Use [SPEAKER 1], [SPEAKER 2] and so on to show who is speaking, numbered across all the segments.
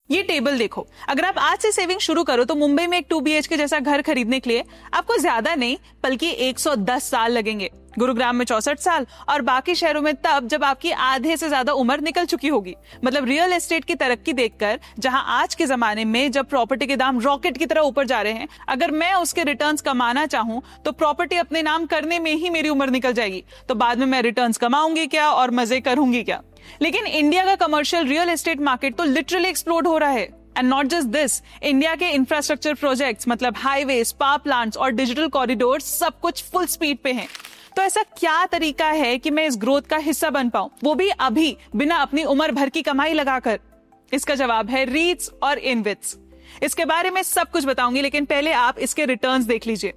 [SPEAKER 1] ये टेबल देखो, अगर आप आज से सेविंग शुरू करो तो मुंबई में एक 2 BHK जैसा घर खरीदने के लिए आपको ज्यादा नहीं बल्कि 110 साल लगेंगे, गुरुग्राम में 64 साल और बाकी शहरों में तब जब आपकी आधे से ज्यादा उम्र निकल चुकी होगी। मतलब रियल एस्टेट की तरक्की देखकर जहां आज के जमाने में जब प्रॉपर्टी के दाम रॉकेट की तरह ऊपर जा रहे हैं, अगर मैं उसके रिटर्न्स कमाना चाहूं तो प्रॉपर्टी अपने नाम करने में ही मेरी उम्र निकल जाएगी, तो बाद में मैं रिटर्न्स कमाऊंगी क्या और मजे करूंगी क्या। लेकिन इंडिया का कमर्शियल रियल एस्टेट मार्केट तो लिटरली एक्सप्लोड हो रहा है। And not just this, India के इंफ्रास्ट्रक्चर प्रोजेक्ट्स मतलब हाईवेज, पावर प्लांट्स और डिजिटल कॉरिडोर सब कुछ फुल स्पीड पे हैं। तो ऐसा क्या तरीका है कि मैं इस ग्रोथ का हिस्सा बन पाऊं, वो भी अभी बिना अपनी उम्र भर की कमाई लगाकर? इसका जवाब है रीट्स और इनविट्स। इसके बारे में सब कुछ बताऊंगी, लेकिन पहले आप इसके रिटर्न्स देख लीजिए।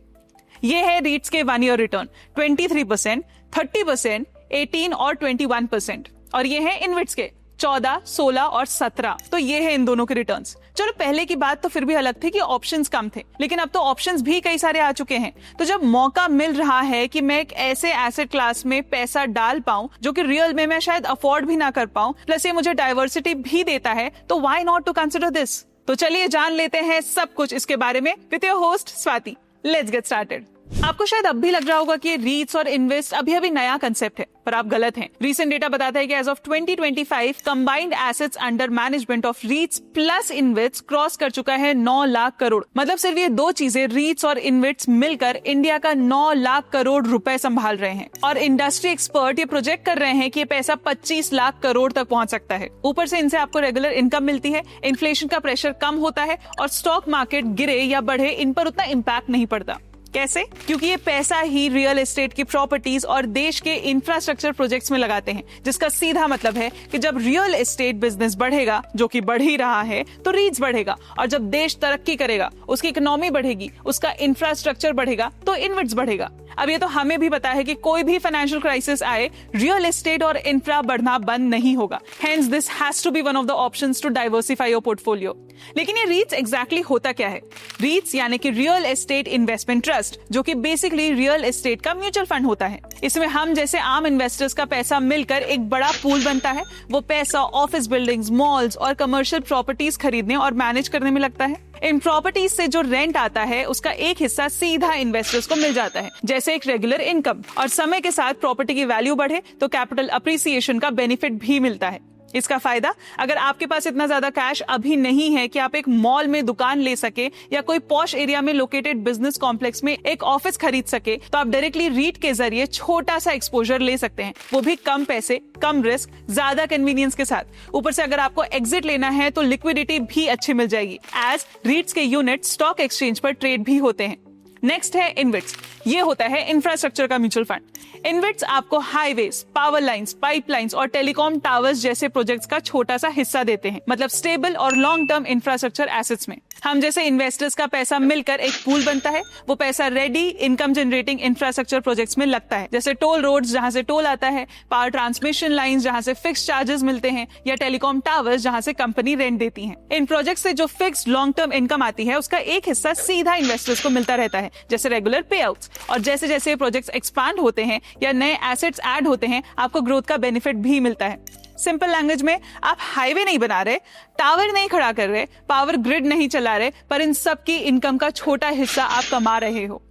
[SPEAKER 1] ये है रीट्स के 1 ईयर रिटर्न 23%, 30%, 18 और 21%। और ये है इनविट्स के 14, 16 और 17। तो ये है इन दोनों के रिटर्न्स। चलो पहले की बात तो फिर भी अलग थी कि ऑप्शंस कम थे, लेकिन अब तो ऑप्शंस भी कई सारे आ चुके हैं। तो जब मौका मिल रहा है कि मैं एक ऐसे एसेट क्लास में पैसा डाल पाऊं जो कि रियल में मैं शायद अफोर्ड भी ना कर पाऊं, प्लस ये मुझे डाइवर्सिटी भी देता है, तो why not to consider this. तो चलिए जान लेते हैं सब कुछ इसके बारे में with your host Swati. Let's get started. आपको शायद अब भी लग रहा होगा कि रीट्स और इन्वेस्ट अभी नया कंसेप्ट है, पर आप गलत हैं। रीसेंट डेटा बताता है कि as of 2025 combined assets under management of REITs plus InvITs cross कर चुका है 9 लाख करोड़। मतलब सिर्फ ये दो चीजें रीट्स और इन्वेस्ट्स मिलकर इंडिया का 9 लाख करोड़ रुपए संभाल रहे हैं। और इंडस्ट्री एक्सपर्ट ये प्रोजेक्ट कर रहे हैं कि ये पैसा 25 लाख करोड़ तक पहुंच सकता है। ऊपर से इनसे आपको रेगुलर इनकम मिलती है, इन्फ्लेशन का प्रेशर कम होता है और स्टॉक मार्केट गिरे या बढ़े इन पर उतना इम्पैक्ट नहीं पड़ता। कैसे? क्योंकि ये पैसा ही रियल एस्टेट की प्रॉपर्टीज और देश के इंफ्रास्ट्रक्चर प्रोजेक्ट्स में लगाते हैं, जिसका सीधा मतलब है कि जब रियल एस्टेट बिजनेस बढ़ेगा, जो कि बढ़ ही रहा है, तो रीट्स बढ़ेगा। और जब देश तरक्की करेगा, उसकी इकोनॉमी बढ़ेगी, उसका इंफ्रास्ट्रक्चर बढ़ेगा, तो इन्वेस्ट्स बढ़ेगा। अब ये तो हमें भी पता है कि कोई भी फाइनेंशियल क्राइसिस आए, रियल एस्टेट और इंफ्रा बढ़ना बंद नहीं होगा। Hence this has to be one of the options to diversify your portfolio. लेकिन ये रीट्स एग्जैक्टली होता क्या है? रीट्स यानी कि रियल एस्टेट इन्वेस्टमेंट ट्रस्ट, जो कि बेसिकली रियल एस्टेट का म्यूचुअल फंड होता है। इसमें हम जैसे आम इन्वेस्टर्स का पैसा मिलकर एक बड़ा पूल बनता है। वो पैसा ऑफिस बिल्डिंग्स, मॉल्स और कमर्शियल प्रॉपर्टीज खरीदने और मैनेज करने में लगता है। इन प्रॉपर्टीज से जो रेंट आता है उसका एक हिस्सा सीधा इन्वेस्टर्स को मिल जाता है, जैसे एक रेगुलर इनकम। और समय के साथ प्रॉपर्टी की वैल्यू बढ़े तो कैपिटल अप्रिसिएशन का बेनिफिट भी मिलता है। इसका फायदा, अगर आपके पास इतना ज्यादा कैश अभी नहीं है कि आप एक मॉल में दुकान ले सके या कोई पॉश एरिया में लोकेटेड बिजनेस कॉम्प्लेक्स में एक ऑफिस खरीद सके, तो आप डायरेक्टली रीट के जरिए छोटा सा एक्सपोजर ले सकते हैं, वो भी कम पैसे, कम रिस्क, ज्यादा कन्वीनियंस के साथ। ऊपर से अगर आपको एग्जिट लेना है तो लिक्विडिटी भी अच्छी मिल जाएगी, एज रीट्स के यूनिट स्टॉक एक्सचेंज पर ट्रेड भी होते हैं। नेक्स्ट है इनविट्स। ये होता है इंफ्रास्ट्रक्चर का म्यूचुअल फंड। इनविट्स आपको हाईवेज, पावर लाइंस, पाइपलाइंस और टेलीकॉम टावर्स जैसे प्रोजेक्ट्स का छोटा सा हिस्सा देते हैं, मतलब स्टेबल और लॉन्ग टर्म इंफ्रास्ट्रक्चर एसेट्स में। हम जैसे इन्वेस्टर्स का पैसा मिलकर एक पूल बनता है। वो पैसा ready income generating infrastructure projects में लगता है, जैसे टोल रोड्स जहां से टोल आता है, पावर ट्रांसमिशन लाइंस जहां से फिक्स चार्जेस मिलते हैं, या टेलीकॉम टावर्स जहां से कंपनी रेंट देती है। इन प्रोजेक्ट से जो फिक्स लॉन्ग टर्म इनकम आती है उसका एक हिस्सा सीधा इन्वेस्टर्स को मिलता रहता है, जैसे रेगुलर पे आउट्स। और जैसे जैसे प्रोजेक्ट्स एक्सपांड होते हैं या नए एसेट्स ऐड होते हैं, आपको ग्रोथ का बेनिफिट भी मिलता है। सिंपल लैंग्वेज में, आप हाईवे नहीं बना रहे, टावर नहीं खड़ा कर रहे, पावर ग्रिड नहीं चला रहे, पर इन सब की इनकम का छोटा हिस्सा आप कमा रहे हो।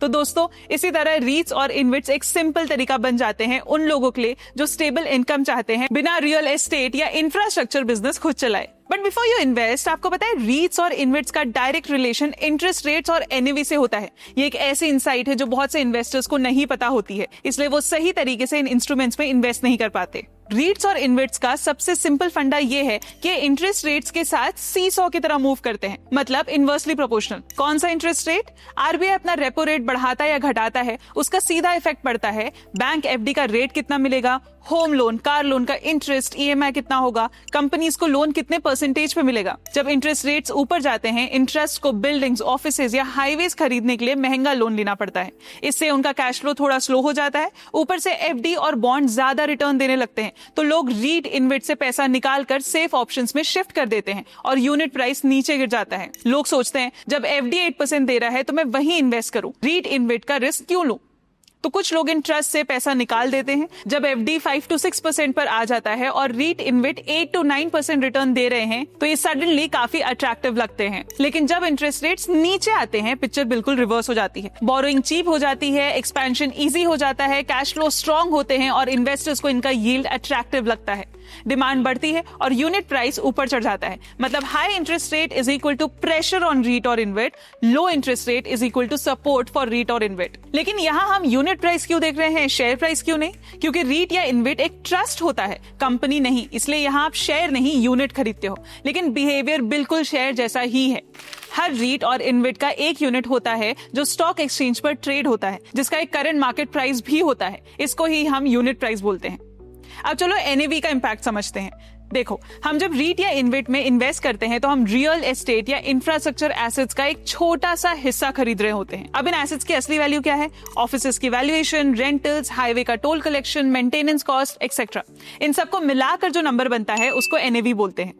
[SPEAKER 1] तो दोस्तों, इसी तरह रीट्स और इनविट्स एक सिंपल तरीका बन जाते हैं उन लोगों के लिए जो स्टेबल इनकम चाहते हैं, बिना रियल एस्टेट या इंफ्रास्ट्रक्चर बिजनेस खुद चलाए। बट बिफोर यू इन्वेस्ट, आपको पता है रीट्स और इनविट्स का डायरेक्ट रिलेशन इंटरेस्ट रेट्स और एनएवी से होता है। ये एक ऐसी इनसाइट है जो बहुत से इन्वेस्टर्स को नहीं पता होती है, इसलिए वो सही तरीके से इन इंस्ट्रूमेंट्स में इन्वेस्ट नहीं कर पाते। रीट्स और इनविट्स का सबसे सिंपल फंडा ये है कि इंटरेस्ट रेट्स के साथ सीसॉ की तरह मूव करते हैं, मतलब इनवर्सली प्रोपोर्शनल। कौन सा इंटरेस्ट रेट? आरबीआई अपना रेपो रेट बढ़ाता या घटाता है, उसका सीधा इफेक्ट पड़ता है बैंक एफडी का रेट कितना मिलेगा, होम लोन, कार लोन का इंटरेस्ट, ईएमआई कितना होगा, कंपनीज को लोन कितने परसेंटेज पे मिलेगा। जब इंटरेस्ट रेट्स ऊपर जाते हैं, इंटरेस्ट को बिल्डिंग्स, ऑफिसेज या हाईवेज खरीदने के लिए महंगा लोन लेना पड़ता है। इससे उनका कैश फ्लो थोड़ा स्लो हो जाता है। ऊपर से एफडी और बॉन्ड ज्यादा रिटर्न देने लगते हैं, तो लोग रीट इनविट से पैसा निकाल कर सेफ ऑप्शंस में शिफ्ट कर देते हैं और यूनिट प्राइस नीचे गिर जाता है। लोग सोचते हैं जब एफडी 8% दे रहा है तो मैं वहीं इन्वेस्ट करूं, रीट इनविट का रिस्क क्यों लूं। तो कुछ लोग इन ट्रस्ट से पैसा निकाल देते हैं। जब एफडी 5 to 6% पर आ जाता है और रीट इन्वेट 8 to 9% रिटर्न दे रहे हैं तो ये सडनली काफी अट्रैक्टिव लगते हैं। लेकिन जब इंटरेस्ट रेट्स नीचे आते हैं पिक्चर बिल्कुल रिवर्स हो जाती है। बोरोइंग चीप हो जाती है, एक्सपेंशन इजी हो जाता है, कैश फ्लो स्ट्रांग होते हैं और इन्वेस्टर्स को इनका यील्ड अट्रैक्टिव लगता है। डिमांड बढ़ती है और यूनिट प्राइस ऊपर चढ़ जाता है। मतलब high interest rate is equal to pressure on REIT और InvIT, low interest rate is equal to support for REIT और इन्वेट। लेकिन यहाँ हम यूनिट प्राइस क्यों देख रहे हैं, शेयर प्राइस क्यों नहीं? क्योंकि रीट या इन्वेट एक ट्रस्ट होता है, कंपनी नहीं, इसलिए यहाँ आप शेयर नहीं यूनिट खरीदते हो। लेकिन बिहेवियर बिल्कुल शेयर जैसा ही है। हर रीट और इन्वेट का एक यूनिट होता है जो स्टॉक एक्सचेंज पर ट्रेड होता है, जिसका एक करंट मार्केट प्राइस भी होता है। इसको ही हम यूनिट प्राइस बोलते हैं। अब चलो एनएवी का इंपैक्ट समझते हैं। देखो, हम जब रीट या इन्वेट में इन्वेस्ट करते हैं तो हम रियल एस्टेट या इंफ्रास्ट्रक्चर एसेट्स का एक छोटा सा हिस्सा खरीद रहे होते हैं। अब इन एसेट्स की असली वैल्यू क्या है? ऑफिसेस की वैल्यूएशन, रेंटल्स, हाईवे का toll collection, maintenance cost etcetera. इन सबको मिलाकर जो नंबर बनता है उसको एनएवी बोलते हैं।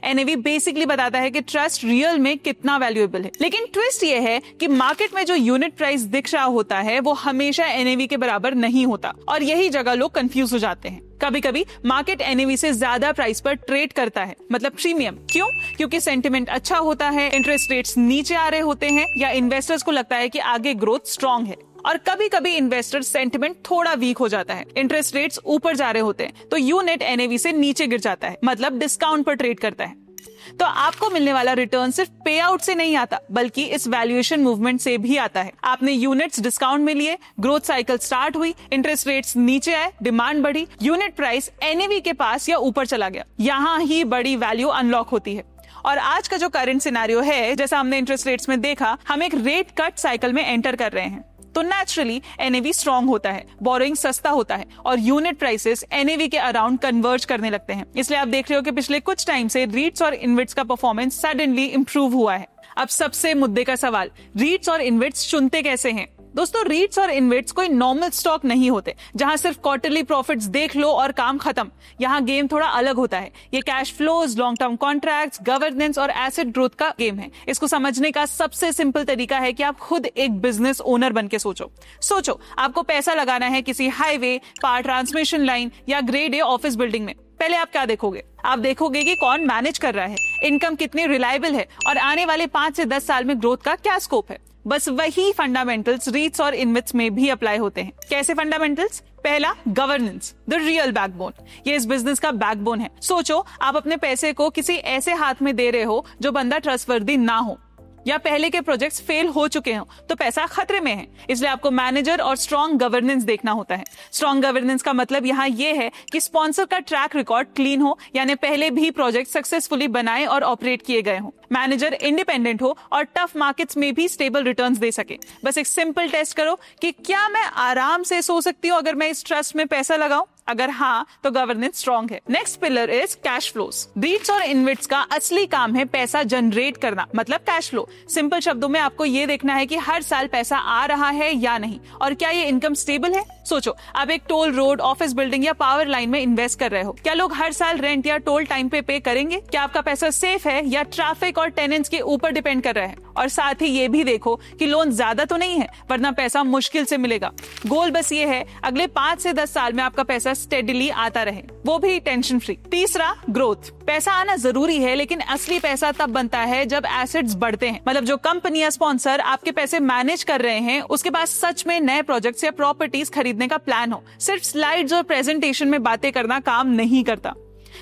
[SPEAKER 1] एनएवी बेसिकली बताता है कि ट्रस्ट रियल में कितना वैल्यूएबल है। लेकिन ट्विस्ट ये है कि मार्केट में जो यूनिट प्राइस दिख रहा होता है वो हमेशा एनएवी के बराबर नहीं होता और यही जगह लोग कंफ्यूज हो जाते हैं। कभी कभी मार्केट एनएवी से ज्यादा प्राइस पर ट्रेड करता है, मतलब प्रीमियम। क्यों? क्योंकि सेंटिमेंट अच्छा होता है, इंटरेस्ट रेट्स नीचे आ रहे होते हैं या इन्वेस्टर्स को लगता है कि आगे ग्रोथ स्ट्रांग है। और कभी कभी इन्वेस्टर सेंटिमेंट थोड़ा वीक हो जाता है, इंटरेस्ट रेट्स ऊपर जा रहे होते हैं तो यूनिट एनएवी से नीचे गिर जाता है, मतलब डिस्काउंट पर ट्रेड करता है। तो आपको मिलने वाला रिटर्न सिर्फ पे आउट से नहीं आता बल्कि इस वैल्यूएशन मूवमेंट से भी आता है। आपने यूनिट्स डिस्काउंट में लिए, ग्रोथ साइकिल स्टार्ट हुई, इंटरेस्ट रेट्स नीचे आए, डिमांड बढ़ी, यूनिट प्राइस एनएवी के पास या ऊपर चला गया। यहाँ ही बड़ी वैल्यू अनलॉक होती है। और आज का जो करंट सिनेरियो है, जैसा हमने इंटरेस्ट रेट्स में देखा, हम एक रेट कट साइकिल में एंटर कर रहे हैं तो नेचुरली एनएवी स्ट्रांग होता है, बोरोइंग सस्ता होता है और यूनिट प्राइसेस एनएवी के अराउंड कन्वर्ज करने लगते हैं। इसलिए आप देख रहे हो कि पिछले कुछ टाइम से रीट्स और इन्वेट्स का परफॉर्मेंस सडनली इंप्रूव हुआ है। अब सबसे मुद्दे का सवाल, रीट्स और इन्वेट्स चुनते कैसे हैं? दोस्तों, रीट्स और इन्वेट्स कोई नॉर्मल स्टॉक नहीं होते जहां सिर्फ क्वार्टरली प्रॉफिट्स देख लो और काम खत्म। यहाँ गेम थोड़ा अलग होता है। ये cash flows, long term contracts, governance और एसेट ग्रोथ का गेम है। इसको समझने का सबसे सिंपल तरीका है कि आप खुद एक बिजनेस ओनर बन के सोचो आपको पैसा लगाना है किसी हाईवे, पावर ट्रांसमिशन लाइन या ग्रेड ए ऑफिस बिल्डिंग में। पहले आप क्या देखोगे? आप देखोगे कि कौन मैनेज कर रहा है, इनकम कितनी रिलायबल है और आने वाले 5 से 10 साल में ग्रोथ का क्या स्कोप है। बस वही फंडामेंटल्स रीट्स और इन्वेट्स में भी अप्लाई होते हैं। कैसे फंडामेंटल्स? पहला, गवर्नेंस, द रियल बैकबोन। ये इस बिजनेस का बैकबोन है। सोचो, आप अपने पैसे को किसी ऐसे हाथ में दे रहे हो जो बंदा ट्रस्टवर्दी ना हो या पहले के प्रोजेक्ट्स फेल हो चुके हो तो पैसा खतरे में है। इसलिए आपको मैनेजर और स्ट्रॉन्ग गवर्नेंस देखना होता है। स्ट्रॉन्ग गवर्नेंस का मतलब यहाँ ये है कि स्पॉन्सर का ट्रैक रिकॉर्ड क्लीन हो, यानी पहले भी प्रोजेक्ट सक्सेसफुली बनाए और ऑपरेट किए गए हो। मैनेजर इंडिपेंडेंट हो और टफ मार्केट्स में भी स्टेबल रिटर्न्स दे सके। बस एक सिंपल टेस्ट करो कि क्या मैं आराम से सो सकती हूँ अगर मैं इस ट्रस्ट में पैसा लगाऊं? अगर हाँ, तो गवर्नेंस स्ट्रॉन्ग है। Next pillar is cash flows. रीट्स और इन्वेट्स का असली काम है पैसा जनरेट करना, मतलब कैश फ्लो। सिंपल शब्दों में आपको ये देखना है कि हर साल पैसा आ रहा है या नहीं और क्या ये इनकम स्टेबल है। सोचो, आप एक टोल रोड, ऑफिस बिल्डिंग या पावर लाइन में इन्वेस्ट कर रहे हो। क्या लोग हर साल रेंट या टोल टाइम पे करेंगे? क्या आपका पैसा सेफ है या ट्रैफिक और टेनेंट्स के ऊपर डिपेंड कर रहा है? और साथ ही ये भी देखो कि लोन ज्यादा तो नहीं है, वरना पैसा मुश्किल से मिलेगा। गोल बस ये है, अगले 5 से 10 साल में आपका पैसा स्टेडीली आता रहे, वो भी टेंशन फ्री। तीसरा, ग्रोथ। पैसा आना जरूरी है, लेकिन असली पैसा तब बनता है जब एसेट्स बढ़ते हैं। मतलब जो कंपनी या स्पॉन्सर आपके पैसे मैनेज कर रहे हैं उसके पास सच में नए प्रोजेक्ट्स या प्रॉपर्टीज खरीदने का प्लान हो। सिर्फ स्लाइड्स और प्रेजेंटेशन में बातें करना काम नहीं करता।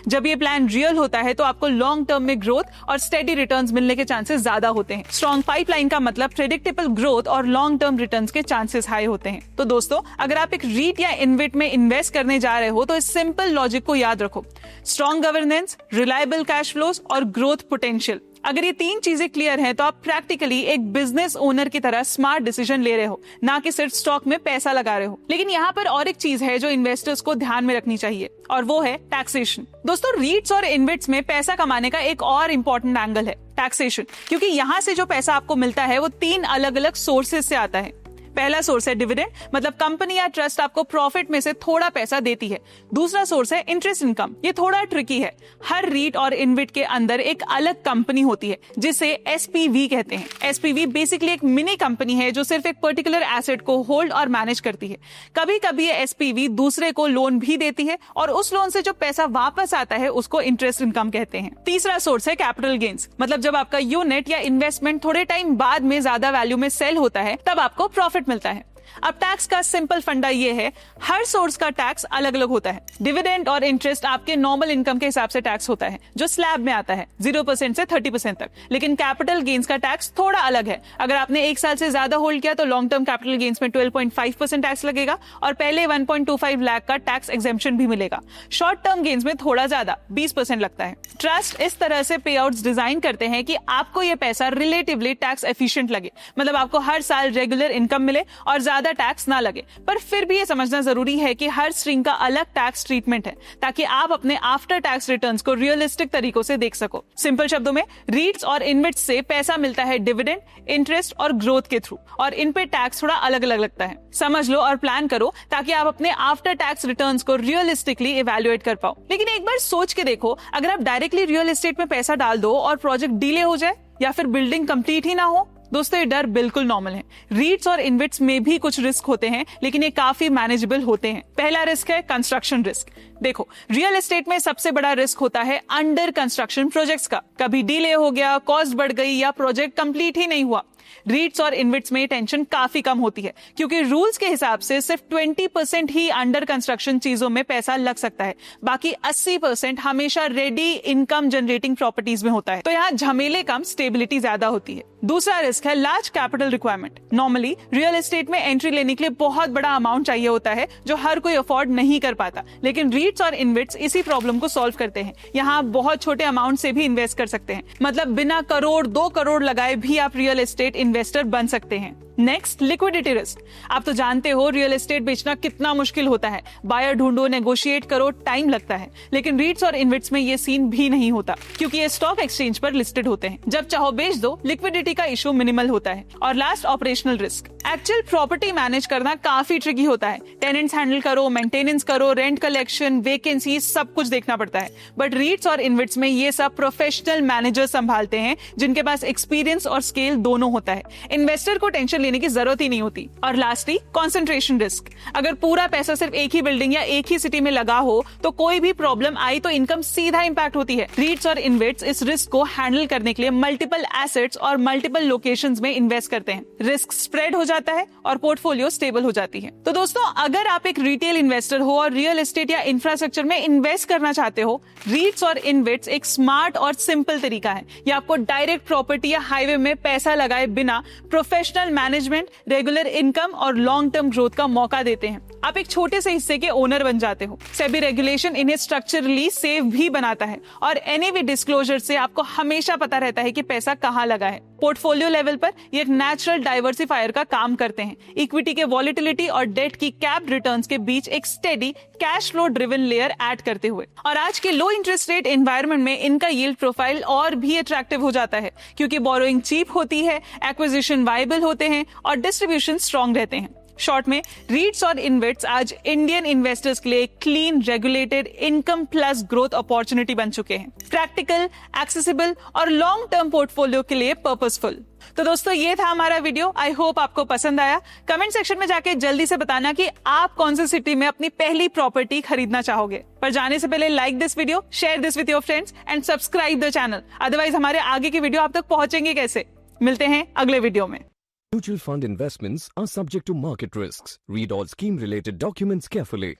[SPEAKER 1] जब ये प्लान रियल होता है तो आपको लॉन्ग टर्म में ग्रोथ और स्टेडी रिटर्न्स मिलने के चांसेस ज्यादा होते हैं। स्ट्रॉन्ग पाइपलाइन का मतलब प्रेडिक्टेबल ग्रोथ और लॉन्ग टर्म रिटर्न्स के चांसेस हाई होते हैं। तो दोस्तों, अगर आप एक रीट या इन्वेट में इन्वेस्ट करने जा रहे हो तो इस सिंपल लॉजिक को याद रखो: strong governance, reliable cash flows और ग्रोथ पोटेंशियल। अगर ये 3 चीजें क्लियर हैं तो आप प्रैक्टिकली एक बिजनेस ओनर की तरह स्मार्ट डिसीजन ले रहे हो, ना कि सिर्फ स्टॉक में पैसा लगा रहे हो। लेकिन यहाँ पर और एक चीज है जो इन्वेस्टर्स को ध्यान में रखनी चाहिए और वो है टैक्सेशन। दोस्तों, रीट्स और इन्वेट्स में पैसा कमाने का एक और इम्पोर्टेंट एंगल है टैक्सेशन, क्योंकि यहाँ से जो पैसा आपको मिलता है वो 3 अलग अलग सोर्सेज से आता है। पहला सोर्स है डिविडेंड, मतलब कंपनी या ट्रस्ट आपको प्रॉफिट में से थोड़ा पैसा देती है। दूसरा सोर्स है इंटरेस्ट इनकम। ये थोड़ा ट्रिकी है। हर रीट और इनविट के अंदर एक अलग कंपनी होती है जिसे एसपीवी कहते हैं। एसपीवी बेसिकली एक मिनी कंपनी है जो सिर्फ एक पर्टिकुलर एसेट को होल्ड और मैनेज करती है। कभी कभी ये एसपीवी दूसरे को लोन भी देती है और उस लोन से जो पैसा वापस आता है उसको इंटरेस्ट इनकम कहते हैं। तीसरा सोर्स है कैपिटल गेन्स, मतलब जब आपका यूनिट या इन्वेस्टमेंट थोड़े टाइम बाद में ज्यादा वैल्यू में सेल होता है तब आपको प्रॉफिट मिलता है। अब टैक्स का सिंपल फंडा ये है, हर सोर्स का टैक्स अलग अलग होता है। डिविडेंड और इंटरेस्ट आपके नॉर्मल इनकम के हिसाब से टैक्स होता है जो स्लैब में आता है 0% से 30% तक। लेकिन कैपिटल गेन्स का टैक्स थोड़ा अलग है। अगर आपने 1 साल से ज्यादा होल्ड किया तो लॉन्ग टर्म कैपिटल गेन्स में 12.5% टैक्स लगेगा और पहले 1.25 लाख का टैक्स एग्जेम्पशन भी मिलेगा। शॉर्ट टर्म गेन्स में थोड़ा ज्यादा 20% लगता है। ट्रस्ट इस तरह से पे आउट्स डिजाइन करते हैं कि आपको ये पैसा रिलेटिवली टैक्स एफिशिएंट लगे, मतलब आपको हर साल रेगुलर इनकम मिले और ज्यादा टैक्स ना लगे। पर फिर भी ये समझना जरूरी है कि हर स्ट्रीम का अलग टैक्स ट्रीटमेंट है ताकि आप अपने आफ्टर टैक्स रिटर्न्स को रियलिस्टिक तरीकों से देख सको। सिंपल शब्दों में रीट्स और इनविट्स से पैसा मिलता है डिविडेंड, इंटरेस्ट और ग्रोथ के थ्रू, और इन पे टैक्स थोड़ा अलग अलग लगता है। समझ लो और प्लान करो ताकि आप अपने आफ्टर टैक्स रिटर्न्स को रियलिस्टिकली इवैल्यूएट कर पाओ। लेकिन एक बार सोच के देखो, अगर आप डायरेक्टली रियल एस्टेट में पैसा डाल दो और प्रोजेक्ट डिले हो जाए या फिर बिल्डिंग कंप्लीट ही ना हो, दोस्तों ये डर बिल्कुल नॉर्मल है। रीट्स और इनविट्स में भी कुछ रिस्क होते हैं लेकिन ये काफी मैनेजेबल होते हैं। पहला रिस्क है कंस्ट्रक्शन रिस्क। देखो, रियल एस्टेट में सबसे बड़ा रिस्क होता है अंडर कंस्ट्रक्शन प्रोजेक्ट्स का। कभी डिले हो गया, कॉस्ट बढ़ गई या प्रोजेक्ट कंप्लीट ही नहीं हुआ। रीट्स और इनविट्स में टेंशन काफी कम होती है क्योंकि रूल्स के हिसाब से सिर्फ 20% ही अंडर कंस्ट्रक्शन चीजों में पैसा लग सकता है, बाकी 80% हमेशा रेडी इनकम जनरेटिंग प्रॉपर्टीज में होता है। तो यहाँ झमेले कम, स्टेबिलिटी ज्यादा होती है। दूसरा रिस्क है large capital requirement. Normally real estate में एंट्री लेने के लिए बहुत बड़ा अमाउंट चाहिए होता है जो हर कोई अफोर्ड नहीं कर पाता, लेकिन रीट्स और इनविट्स इसी प्रॉब्लम को सॉल्व करते हैं। यहाँ आप बहुत छोटे अमाउंट से भी इन्वेस्ट कर सकते हैं, मतलब बिना करोड़ 2 करोड़ लगाए भी आप रियल एस्टेट इन्वेस्टर बन सकते हैं। Next, liquidity risk. आप तो जानते हो रियल एस्टेट बेचना कितना मुश्किल होता है। बायर ढूंढो, नेगोशिएट करो, टाइम लगता है। लेकिन रीट्स और इनविट्स में ये सीन भी नहीं होता क्योंकि ये स्टॉक एक्सचेंज पर लिस्टेड होते हैं। जब चाहो बेच दो, लिक्विडिटी का इशू मिनिमल होता है। और last, operational risk. Actual property manage करना काफी ट्रिकी होता है। टेनेंट्स हैंडल करो, मेंटेनेंस करो, रेंट कलेक्शन, वैकेंसी, सब कुछ देखना पड़ता है। बट रीट्स और इनविट्स में ये सब प्रोफेशनल मैनेजर संभालते हैं जिनके पास एक्सपीरियंस और स्केल दोनों होता है। इन्वेस्टर को टेंशन लेने की जरूरत ही नहीं होती। और लास्टली, कंसंट्रेशन रिस्क। अगर पूरा पैसा सिर्फ एक ही बिल्डिंग या एक ही सिटी में लगा हो तो कोई भी प्रॉब्लम आई तो इनकम सीधा इंपैक्ट होती है। रीट्स और इनविट्स इस रिस्क को हैंडल करने के लिए मल्टीपल एसेट्स और मल्टीपल लोकेशंस में इन्वेस्ट करते हैं। रिस्क स्प्रेड हो जाता है और पोर्टफोलियो स्टेबल हो जाती है। तो दोस्तों, अगर आप एक रिटेल इन्वेस्टर हो और रियल एस्टेट या इंफ्रास्ट्रक्चर में इन्वेस्ट करना चाहते हो, रीट्स और इनविट्स एक स्मार्ट और सिंपल तरीका है। ये आपको डायरेक्ट प्रॉपर्टी या हाईवे में पैसा लगाए बिना प्रोफेशनल मैनेजमेंट, रेगुलर इनकम और लॉन्ग टर्म ग्रोथ का मौका देते हैं। आप एक छोटे से हिस्से के ओनर बन जाते हो। सेबी रेगुलेशन इन्हें स्ट्रक्चरली सेफ भी बनाता है और एनएवी डिस्क्लोजर से आपको हमेशा पता रहता है कि पैसा कहां लगा है। पोर्टफोलियो लेवल पर ये एक नेचुरल डाइवर्सिफायर का काम करते हैं, इक्विटी के वॉलिटिलिटी और डेट की कैप रिटर्न्स के बीच एक steady cash flow driven layer add करते हुए। और आज के लो इंटरेस्ट रेट एनवायरनमेंट में इनका यील्ड प्रोफाइल और भी अट्रैक्टिव हो जाता है क्योंकि बोरोइंग चीप होती है, एक्विजिशन वायबल होते हैं और डिस्ट्रीब्यूशन स्ट्रॉन्ग रहते हैं। शॉर्ट में, रीट्स और इनविट्स आज इंडियन इन्वेस्टर्स के लिए clean, regulated income plus growth opportunity बन चुके हैं। प्रैक्टिकल, एक्सेसिबल और लॉन्ग टर्म पोर्टफोलियो के लिए पर्पसफुल। तो दोस्तों, ये था हमारा वीडियो। आई होप आपको पसंद आया। कमेंट सेक्शन में जाके जल्दी से बताना कि आप कौन सी सिटी में अपनी पहली प्रॉपर्टी खरीदना चाहोगे। पर जाने से पहले like this video, share this with your friends and subscribe the channel. Otherwise हमारे आगे की वीडियो आप तक पहुंचेंगे कैसे? मिलते हैं अगले वीडियो में।
[SPEAKER 2] Mutual fund investments are subject to market risks. Read all scheme-related documents carefully.